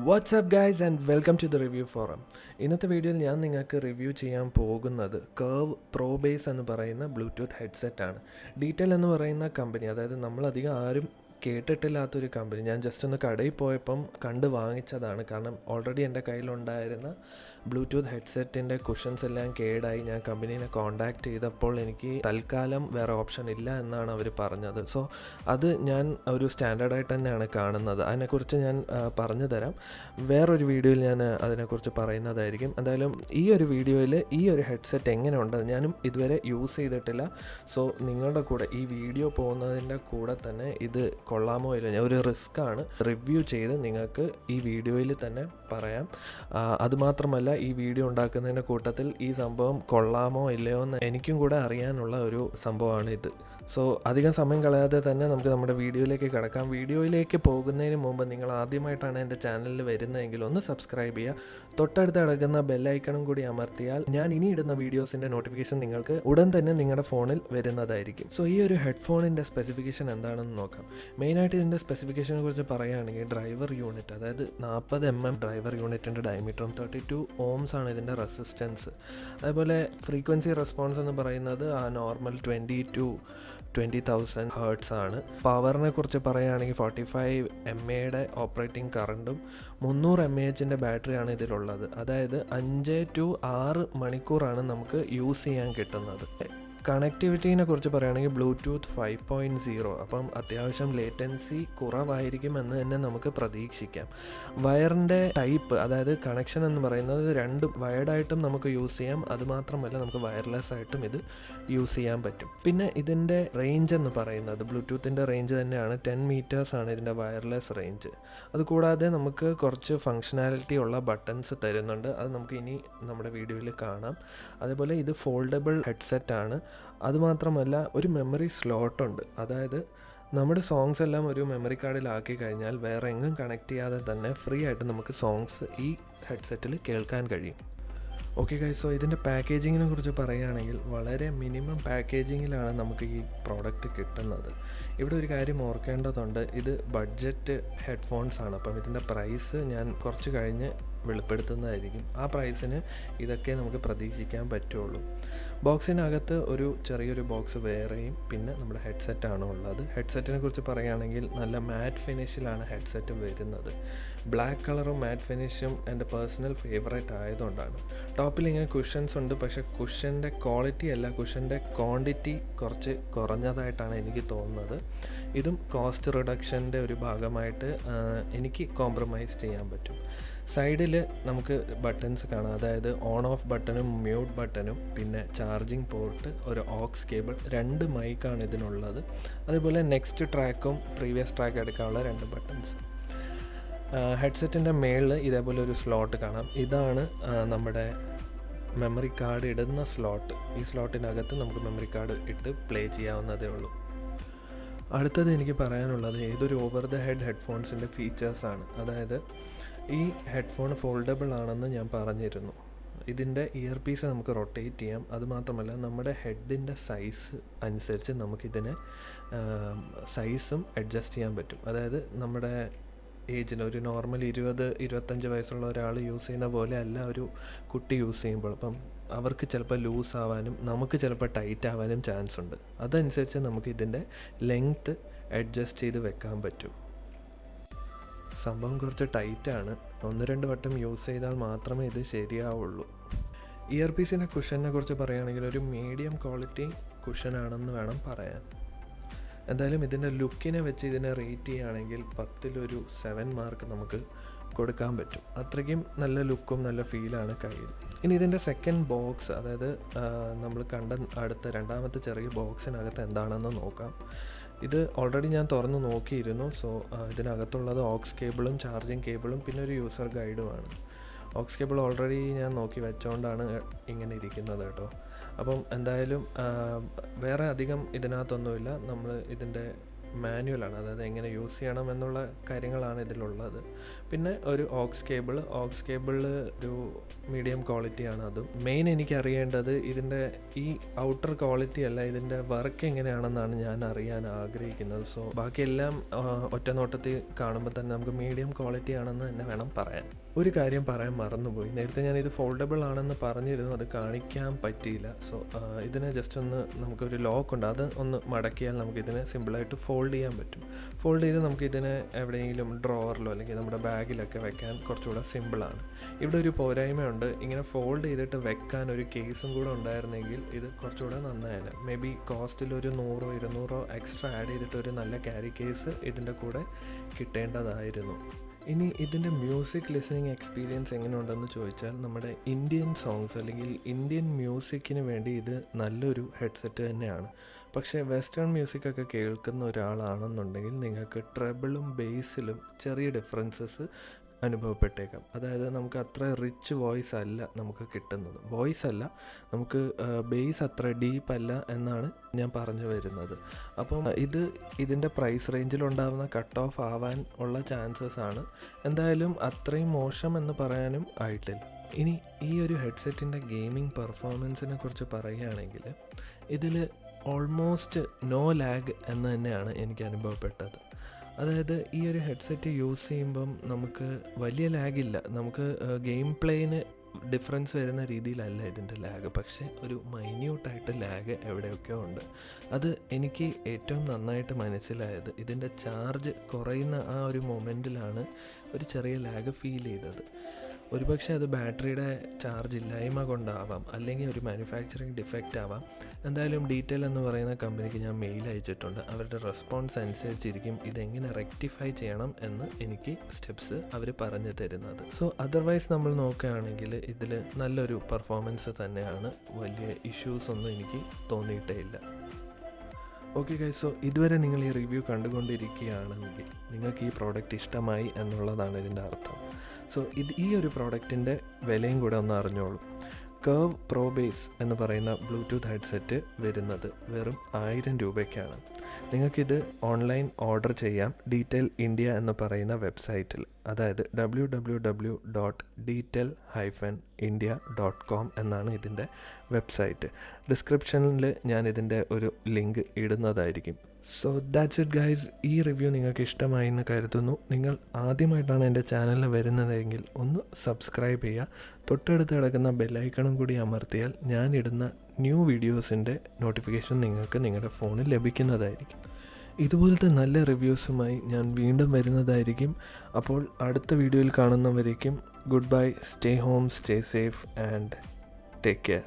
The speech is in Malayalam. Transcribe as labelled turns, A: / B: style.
A: What's up guys and welcome to the review forum. ഇന്നത്തെ വീഡിയോയിൽ ഞാൻ നിങ്ങൾക്ക് റിവ്യൂ ചെയ്യാൻ പോകുന്നത് കർവ് ProBass എന്ന് പറയുന്ന ബ്ലൂടൂത്ത് ഹെഡ്സെറ്റ് ആണ്. ഡീറ്റെയിൽ എന്ന് പറയുന്ന കമ്പനി, അതായത് നമ്മളധികം ആരും കേട്ടിട്ടില്ലാത്തൊരു കമ്പനി. ഞാൻ ജസ്റ്റ് ഒന്ന് കടയിൽ പോയപ്പം കണ്ട് വാങ്ങിച്ചതാണ്. കാരണം ഓൾറെഡി എൻ്റെ കയ്യിലുണ്ടായിരുന്ന ബ്ലൂടൂത്ത് ഹെഡ്സെറ്റിൻ്റെ കുഷൻസ് എല്ലാം കേടായി. ഞാൻ കമ്പനീനെ കോൺടാക്റ്റ് ചെയ്തപ്പോൾ എനിക്ക് തൽക്കാലം വേറെ ഓപ്ഷൻ ഇല്ല എന്നാണ് അവർ പറഞ്ഞത്. സോ അത് ഞാൻ ഒരു സ്റ്റാൻഡേർഡായിട്ട് തന്നെയാണ് കാണുന്നത്. അതിനെക്കുറിച്ച് ഞാൻ പറഞ്ഞു തരാം. വേറൊരു വീഡിയോയിൽ ഞാൻ അതിനെക്കുറിച്ച് പറയുന്നതായിരിക്കും. എന്തായാലും ഈ ഒരു വീഡിയോയിൽ ഈ ഒരു ഹെഡ്സെറ്റ് എങ്ങനെയുണ്ട്, ഞാനും ഇതുവരെ യൂസ് ചെയ്തിട്ടില്ല. സോ നിങ്ങളുടെ കൂടെ ഈ വീഡിയോ പോകുന്നതിൻ്റെ കൂടെ തന്നെ ഇത് കൊള്ളാമോ ഇല്ല, ഞാൻ ഒരു റിസ്ക്കാണ് റിവ്യൂ ചെയ്ത് നിങ്ങൾക്ക് ഈ വീഡിയോയിൽ തന്നെ പറയാം. അതുമാത്രമല്ല, ഈ വീഡിയോ ഉണ്ടാക്കുന്നതിൻ്റെ കൂട്ടത്തിൽ ഈ സംഭവം കൊള്ളാമോ ഇല്ലയോ എന്ന് എനിക്കും കൂടെ അറിയാനുള്ള ഒരു സംഭവമാണ് ഇത്. സോ അധികം സമയം കളയാതെ തന്നെ നമുക്ക് നമ്മുടെ വീഡിയോയിലേക്ക് കിടക്കാം. വീഡിയോയിലേക്ക് പോകുന്നതിന് മുമ്പ് നിങ്ങൾ ആദ്യമായിട്ടാണ് എൻ്റെ ചാനലിൽ വരുന്നതെങ്കിൽ ഒന്ന് സബ്സ്ക്രൈബ് ചെയ്യുക. തൊട്ടടുത്ത് കിടക്കുന്ന ബെല്ലൈക്കണും കൂടി അമർത്തിയാൽ ഞാൻ ഇനി ഇടുന്ന വീഡിയോസിൻ്റെ നോട്ടിഫിക്കേഷൻ നിങ്ങൾക്ക് ഉടൻ തന്നെ നിങ്ങളുടെ ഫോണിൽ വരുന്നതായിരിക്കും. സോ ഈ ഒരു ഹെഡ്ഫോണിൻ്റെ സ്പെസിഫിക്കേഷൻ എന്താണെന്ന് നോക്കാം. മെയിനായിട്ട് ഇതിൻ്റെ സ്പെസിഫിക്കേഷനെ കുറിച്ച് പറയുകയാണെങ്കിൽ ഡ്രൈവർ യൂണിറ്റ്, അതായത് 40 mm ഡ്രൈവർ യൂണിറ്റിൻ്റെ ഡയമീറ്ററും 32 ohms ആണ് ഇതിൻ്റെ റെസിസ്റ്റൻസ്. അതേപോലെ ഫ്രീക്വൻസി റെസ്പോൺസ് എന്ന് പറയുന്നത് ആ നോർമൽ 20 to 20,000 Hz ആണ്. പവറിനെ കുറിച്ച് പറയുകയാണെങ്കിൽ 45 mAhയുടെ ഓപ്പറേറ്റിംഗ് കറണ്ടും 300 mAhൻ്റെ ബാറ്ററിയാണ് ഇതിലുള്ളത്. അതായത് 5 to 6 മണിക്കൂറാണ് നമുക്ക് യൂസ് ചെയ്യാൻ കിട്ടുന്നത്. കണക്ടിവിറ്റീനെ കുറിച്ച് പറയുകയാണെങ്കിൽ ബ്ലൂടൂത്ത് 5.0, അപ്പം അത്യാവശ്യം ലേറ്റൻസി കുറവായിരിക്കുമെന്ന് തന്നെ നമുക്ക് പ്രതീക്ഷിക്കാം. വയറിൻ്റെ ടൈപ്പ്, അതായത് കണക്ഷൻ എന്ന് പറയുന്നത് 2 വയർഡായിട്ടും നമുക്ക് യൂസ് ചെയ്യാം. അതുമാത്രമല്ല, നമുക്ക് വയർലെസ് ആയിട്ടും ഇത് യൂസ് ചെയ്യാൻ പറ്റും. പിന്നെ ഇതിൻ്റെ റേഞ്ച് എന്ന് പറയുന്നത് ബ്ലൂടൂത്തിൻ്റെ റേഞ്ച് തന്നെയാണ്. 10 meters ആണ് ഇതിൻ്റെ വയർലെസ് റേഞ്ച്. അതുകൂടാതെ നമുക്ക് കുറച്ച് ഫങ്ഷനാലിറ്റി ഉള്ള ബട്ടൺസ് തരുന്നുണ്ട്. അത് നമുക്ക് ഇനി നമ്മുടെ വീഡിയോയിൽ കാണാം. അതേപോലെ ഇത് ഫോൾഡബിൾ ഹെഡ്സെറ്റ് ആണ്. അതുമാത്രമല്ല, ഒരു മെമ്മറി സ്ലോട്ടുണ്ട്. അതായത് നമ്മുടെ സോങ്സ് എല്ലാം ഒരു മെമ്മറി കാർഡിലാക്കി കഴിഞ്ഞാൽ വേറെ എങ്ങും കണക്ട് ചെയ്യാതെ തന്നെ ഫ്രീ ആയിട്ട് നമുക്ക് സോങ്സ് ഈ ഹെഡ്സെറ്റിൽ കേൾക്കാൻ കഴിയും. ഓക്കെ ഗൈസ്, സോ ഇതിൻ്റെ പാക്കേജിങ്ങിനെ കുറിച്ച് പറയുകയാണെങ്കിൽ വളരെ മിനിമം പാക്കേജിങ്ങിലാണ് നമുക്ക് ഈ പ്രോഡക്റ്റ് കിട്ടുന്നത്. ഇവിടെ ഒരു കാര്യം ഓർക്കേണ്ടതുണ്ട്, ഇത് ബഡ്ജറ്റ് ഹെഡ്ഫോൺസ് ആണ്. അപ്പം ഇതിൻ്റെ പ്രൈസ് ഞാൻ കുറച്ച് കഴിഞ്ഞ് വെളിപ്പെടുത്തുന്നതായിരിക്കും. ആ പ്രൈസിന് ഇതൊക്കെ നമുക്ക് പ്രതീക്ഷിക്കാൻ പറ്റുള്ളൂ. ബോക്സിനകത്ത് ഒരു ചെറിയൊരു ബോക്സ് വേറെയും പിന്നെ നമ്മുടെ ഹെഡ്സെറ്റാണ് ഉള്ളത്. ഹെഡ്സെറ്റിനെ കുറിച്ച് പറയുകയാണെങ്കിൽ നല്ല മാറ്റ് ഫിനിഷിലാണ് ഹെഡ്സെറ്റ് വരുന്നത്. ബ്ലാക്ക് കളറും മാറ്റ് ഫിനിഷും എൻ്റെ പേഴ്സണൽ ഫേവറേറ്റ് ആയതുകൊണ്ടാണ്. ടോപ്പിൽ ഇങ്ങനെ കുഷൻസ് ഉണ്ട്, പക്ഷേ കുഷൻ്റെ ക്വാളിറ്റി അല്ല, കുഷൻ്റെ ക്വാണ്ടിറ്റി കുറച്ച് കുറഞ്ഞതായിട്ടാണ് എനിക്ക് തോന്നുന്നത്. ഇതും കോസ്റ്റ് റിഡക്ഷൻ്റെ ഒരു ഭാഗമായിട്ട് എനിക്ക് കോംപ്രമൈസ് ചെയ്യാൻ പറ്റും. സൈഡിൽ നമുക്ക് ബട്ടൺസ് കാണാം, അതായത് ഓൺ ഓഫ് ബട്ടണും മ്യൂട്ട് ബട്ടണും പിന്നെ ചാർജിങ് പോർട്ട്, ഒരു ഓക്സ് കേബിൾ, 2 മൈക്കാണ് ഇതിനുള്ളത്. അതേപോലെ നെക്സ്റ്റ് ട്രാക്കും പ്രീവിയസ് ട്രാക്ക് എടുക്കാനുള്ള 2 ബട്ടൺസ്. ഹെഡ്സെറ്റിൻ്റെ മേളിൽ ഇതേപോലെ ഒരു സ്ലോട്ട് കാണാം. ഇതാണ് നമ്മുടെ മെമ്മറി കാർഡ് ഇടുന്ന സ്ലോട്ട്. ഈ സ്ലോട്ടിനകത്ത് നമുക്ക് മെമ്മറി കാർഡ് ഇട്ട് പ്ലേ ചെയ്യാവുന്നതേ ഉള്ളൂ. അടുത്തത് എനിക്ക് പറയാനുള്ളത് ഏതൊരു ഓവർ ദ ഹെഡ് ഹെഡ്ഫോൺസിൻ്റെ ഫീച്ചേഴ്സാണ്. അതായത് ഈ ഹെഡ്ഫോൺ ഫോൾഡബിൾ ആണെന്ന് ഞാൻ പറഞ്ഞിരുന്നു. ഇതിൻ്റെ ഇയർ പീസ് നമുക്ക് റൊട്ടേറ്റ് ചെയ്യാം. അതുമാത്രമല്ല, നമ്മുടെ ഹെഡിൻ്റെ സൈസ് അനുസരിച്ച് നമുക്കിതിനെ സൈസും അഡ്ജസ്റ്റ് ചെയ്യാൻ പറ്റും. അതായത് നമ്മുടെ ഏജിന് ഒരു നോർമൽ 20-25 വയസ്സുള്ള ഒരാൾ യൂസ് ചെയ്യുന്ന പോലെ അല്ല ഒരു കുട്ടി യൂസ് ചെയ്യുമ്പോൾ. അപ്പം അവർക്ക് ചിലപ്പോൾ ലൂസ് ആവാനും നമുക്ക് ചിലപ്പോൾ ടൈറ്റ് ആവാനും ചാൻസ് ഉണ്ട്. അതനുസരിച്ച് നമുക്ക് ഇതിൻ്റെ ലെങ്ത്ത് അഡ്ജസ്റ്റ് ചെയ്ത് വെക്കാൻ പറ്റും. സംഭവം കുറച്ച് ടൈറ്റാണ്. 1-2 വട്ടം യൂസ് ചെയ്താൽ മാത്രമേ ഇത് ശരിയാവുള്ളൂ. ഇയർ പീസിൻ്റെ കുഷനെ കുറിച്ച് പറയുകയാണെങ്കിൽ ഒരു മീഡിയം ക്വാളിറ്റി കുഷനാണെന്ന് വേണം പറയാൻ. എന്തായാലും ഇതിൻ്റെ ലുക്കിനെ വെച്ച് ഇതിനെ റേറ്റ് ചെയ്യുകയാണെങ്കിൽ 10-ൽ 7 മാർക്ക് നമുക്ക് കൊടുക്കാൻ പറ്റും. അത്രയ്ക്കും നല്ല ലുക്കും നല്ല ഫീലാണ് കയ്യിൽ. ഇനി ഇതിൻ്റെ സെക്കൻഡ് ബോക്സ്, അതായത് നമ്മൾ കണ്ട രണ്ടാമത്തെ ചെറിയ ബോക്സിനകത്ത് എന്താണെന്ന് നോക്കാം. ഇത് ഓൾറെഡി ഞാൻ തുറന്ന് നോക്കിയിരുന്നു. സോ ഇതിനകത്തുള്ളത് ഓക്സ് കേബിളും ചാർജിങ് കേബിളും പിന്നെ ഒരു യൂസർ ഗൈഡുമാണ്. ഓക്സ് കേബിൾ ഓൾറെഡി ഞാൻ നോക്കി വെച്ചുകൊണ്ടാണ് ഇങ്ങനെ ഇരിക്കുന്നത് കേട്ടോ. അപ്പം എന്തായാലും വേറെ അധികം ഇതിനകത്തൊന്നുമില്ല. നമ്മൾ ഇതിൻ്റെ മാനുവലാണ്, അതായത് എങ്ങനെ യൂസ് ചെയ്യണം എന്നുള്ള കാര്യങ്ങളാണ് ഇതിലുള്ളത്. പിന്നെ ഒരു ഓക്സ് കേബിളിൽ ഒരു മീഡിയം ക്വാളിറ്റിയാണ് അതും. മെയിൻ എനിക്ക് അറിയേണ്ടത് ഇതിൻ്റെ ഈ ഔട്ടർ ക്വാളിറ്റി അല്ല, ഇതിൻ്റെ വർക്ക് എങ്ങനെയാണെന്നാണ് ഞാൻ അറിയാൻ ആഗ്രഹിക്കുന്നത്. സോ ബാക്കിയെല്ലാം ഒറ്റ നോട്ടത്തിൽ കാണുമ്പോൾ തന്നെ നമുക്ക് മീഡിയം ക്വാളിറ്റി ആണെന്ന് തന്നെ വേണം പറയാൻ. ഒരു കാര്യം പറയാൻ മറന്നുപോയി, നേരത്തെ ഞാൻ ഇത് ഫോൾഡബിൾ ആണെന്ന് പറഞ്ഞിരുന്നു, അത് കാണിക്കാൻ പറ്റിയില്ല. സോ ഇതിനെ ജസ്റ്റ് ഒന്ന് നമുക്കൊരു ലോക്ക് ഉണ്ട്, അത് ഒന്ന് മടക്കിയാൽ നമുക്കിതിനെ സിമ്പിളായിട്ട് ഫോൾഡ് ചെയ്യാൻ പറ്റും. ഫോൾഡ് ചെയ്ത് നമുക്കിതിനെ എവിടെയെങ്കിലും ഡ്രോവറിലോ അല്ലെങ്കിൽ നമ്മുടെ ബാഗിലൊക്കെ വെക്കാൻ കുറച്ചുകൂടെ സിമ്പിളാണ്. ഇവിടെ ഒരു പോരായ്മയുണ്ട്, ഇങ്ങനെ ഫോൾഡ് ചെയ്തിട്ട് വെക്കാൻ ഒരു കേസും കൂടെ ഉണ്ടായിരുന്നെങ്കിൽ ഇത് കുറച്ചുകൂടെ നന്നായാണ്. മേ ബി കോസ്റ്റിൽ ഒരു 100-200 എക്സ്ട്രാ ആഡ് ചെയ്തിട്ട് ഒരു നല്ല ക്യാരി കേസ് ഇതിൻ്റെ കൂടെ കിട്ടേണ്ടതായിരുന്നു. ഇനി ഇതിൻ്റെ മ്യൂസിക് ലിസണിങ് എക്സ്പീരിയൻസ് എങ്ങനെയുണ്ടെന്ന് ചോദിച്ചാൽ, നമ്മുടെ ഇന്ത്യൻ സോങ്സ് അല്ലെങ്കിൽ ഇന്ത്യൻ മ്യൂസിക്കിന് വേണ്ടി ഇത് നല്ലൊരു ഹെഡ്സെറ്റ് തന്നെയാണ്. പക്ഷേ വെസ്റ്റേൺ മ്യൂസിക്കൊക്കെ കേൾക്കുന്ന ഒരാളാണെന്നുണ്ടെങ്കിൽ നിങ്ങൾക്ക് ട്രെബിളും ബേസിലും ചെറിയ ഡിഫറൻസസ് അനുഭവപ്പെട്ടേക്കാം. അതായത് നമുക്ക് അത്ര റിച്ച് വോയിസ് അല്ല നമുക്ക് കിട്ടുന്നത്, നമുക്ക് ബേസ് അത്ര ഡീപ്പല്ല എന്നാണ് ഞാൻ പറഞ്ഞു വരുന്നത്. അപ്പം ഇതിൻ്റെ പ്രൈസ് റേഞ്ചിലുണ്ടാകുന്ന കട്ട് ഓഫ് ആവാൻ ഉള്ള ചാൻസസ് ആണ്. എന്തായാലും അത്രയും മോശം എന്ന് പറയാനും ആയിട്ടില്ല. ഇനി ഈ ഒരു ഹെഡ്സെറ്റിൻ്റെ ഗെയിമിംഗ് പെർഫോമൻസിനെ കുറിച്ച് പറയുകയാണെങ്കിൽ ഇതിൽ ഓൾമോസ്റ്റ് നോ ലാഗ് എന്ന് തന്നെയാണ് എനിക്ക് അനുഭവപ്പെട്ടത്. അതായത് ഈ ഒരു ഹെഡ്സെറ്റ് യൂസ് ചെയ്യുമ്പം നമുക്ക് വലിയ ലാഗില്ല, നമുക്ക് ഗെയിം പ്ലേയിന് ഡിഫറൻസ് വരുന്ന രീതിയിലല്ല ഇതിൻ്റെ ലാഗ്, പക്ഷേ ഒരു മൈന്യൂട്ടായിട്ട് ലാഗ് എവിടെയൊക്കെയോ ഉണ്ട്. അത് എനിക്ക് ഏറ്റവും നന്നായിട്ട് മനസ്സിലായത് ഇതിൻ്റെ ചാർജ് കുറയുന്ന ആ ഒരു മൊമെൻറ്റിലാണ് ഒരു ചെറിയ ലാഗ് ഫീൽ ചെയ്തത്. ഒരുപക്ഷെ അത് ബാറ്ററിയുടെ ചാർജ് ഇല്ലായ്മ കൊണ്ടാവാം, അല്ലെങ്കിൽ ഒരു മാനുഫാക്ചറിങ് ഡിഫക്റ്റ് ആവാം. എന്തായാലും ഡീറ്റെയിൽ എന്ന് പറയുന്ന കമ്പനിക്ക് ഞാൻ മെയിൽ അയച്ചിട്ടുണ്ട്. അവരുടെ റെസ്പോൺസ് അനുസരിച്ചിരിക്കും ഇതെങ്ങനെ റെക്ടിഫൈ ചെയ്യണം എന്ന് എനിക്ക് സ്റ്റെപ്സ് അവർ പറഞ്ഞു തരുന്നത്. സോ അതർവൈസ് നമ്മൾ നോക്കുകയാണെങ്കിൽ ഇതിൽ നല്ലൊരു പെർഫോമൻസ് തന്നെയാണ്, വലിയ ഇഷ്യൂസ് ഒന്നും എനിക്ക് തോന്നിയിട്ടേ ഇല്ല. ഓക്കെ ഗൈസ്, സോ ഇതുവരെ നിങ്ങൾ ഈ റിവ്യൂ കണ്ടുകൊണ്ടിരിക്കുകയാണെങ്കിൽ നിങ്ങൾക്ക് ഈ പ്രോഡക്റ്റ് ഇഷ്ടമായി എന്നുള്ളതാണ് ഇതിൻ്റെ അർത്ഥം. സോ ഈ ഒരു പ്രോഡക്റ്റിൻ്റെ വിലയും കൂടെ ഒന്ന് അറിഞ്ഞോളൂ. കർവ് ProBass എന്ന് പറയുന്ന ബ്ലൂടൂത്ത് ഹെഡ്സെറ്റ് വരുന്നത് വെറും 1000 രൂപയ്ക്കാണ്. നിങ്ങൾക്കിത് ഓൺലൈൻ ഓർഡർ ചെയ്യാം ഡീറ്റെൽ ഇന്ത്യ എന്ന് പറയുന്ന വെബ്സൈറ്റിൽ, അതായത് www.detel-india.com എന്നാണ് ഇതിൻ്റെ വെബ്സൈറ്റ്. ഡിസ്ക്രിപ്ഷനിൽ ഞാൻ ഇതിൻ്റെ ഒരു ലിങ്ക് ഇടുന്നതായിരിക്കും. So that's it guys. ഈ റിവ്യൂ നിങ്ങൾക്ക് ഇഷ്ടമായി എന്ന് കരുതുന്നു. നിങ്ങൾ ആദ്യമായിട്ടാണ് എൻ്റെ ചാനലിൽ വരുന്നതെങ്കിൽ ഒന്ന് സബ്സ്ക്രൈബ് ചെയ്യുക. തൊട്ടടുത്ത് കിടക്കുന്ന ബെല്ലൈക്കണും കൂടി അമർത്തിയാൽ ഞാനിടുന്ന ന്യൂ വീഡിയോസിൻ്റെ നോട്ടിഫിക്കേഷൻ നിങ്ങൾക്ക് നിങ്ങളുടെ ഫോണിൽ ലഭിക്കുന്നതായിരിക്കും. ഇതുപോലത്തെ നല്ല റിവ്യൂസുമായി ഞാൻ വീണ്ടും വരുന്നതായിരിക്കും. അപ്പോൾ അടുത്ത വീഡിയോയിൽ കാണുന്നവരേക്കും good bye, stay home, stay safe and take care.